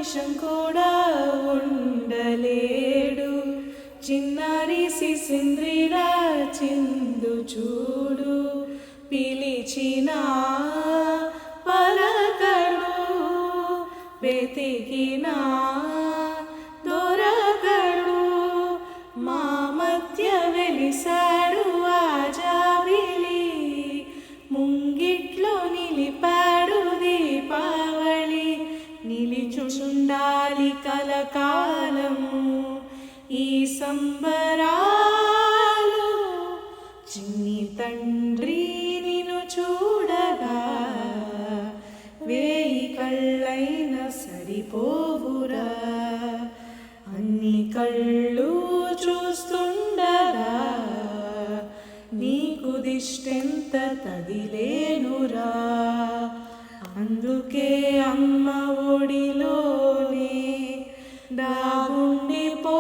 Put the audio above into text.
నిమిషం కూడా ఉండలేడు. చిన్నారి శిశింద్రిలా చిందు చూడు, పిలిచినా పలకడు, వెతికినా దొరకడు. మా మధ్య వెలిసాడు ఆ జాబిలి, ముంగిట్లో నిలిపాడు దీపావళి. నిలిచుండాలి కలకాలము ఈ సంబరాలు, చిన్ని తండ్రి నిన్ను చూడగా వేయి కళ్ళైనా సరిపోవురా. అన్ని కళ్ళు చూస్తుండగా నీకు దిష్టెంత తగిలేనురా. అందుకే అమ్మ ఒడిలోనే దాగుండిపో